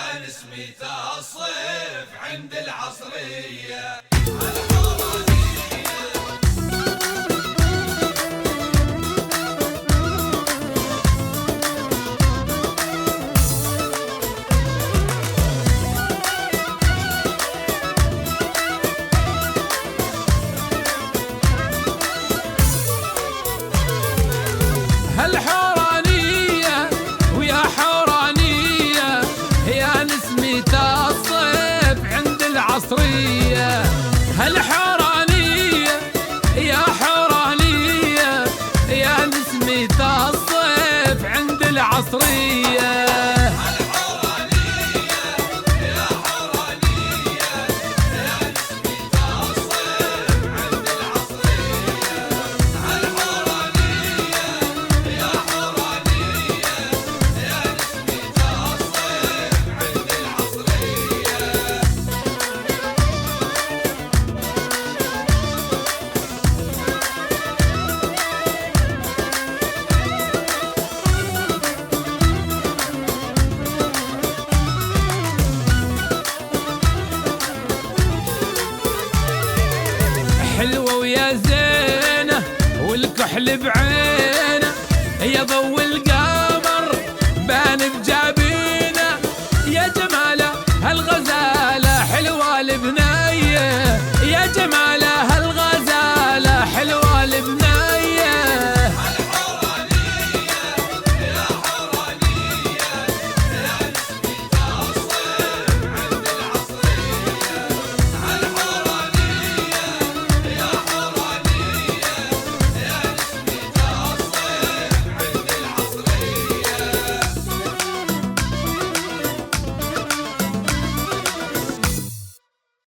يا نسمة الصيف عند العصرية. هالحورانية ويا حورانية يا نسمة الصيف عند العصرية. هالحورانية يا حورانية يا نسمة الصيف عند العصرية. حلوة ويا زينة والكحل بعينه، يا ضو القمر بان بجاه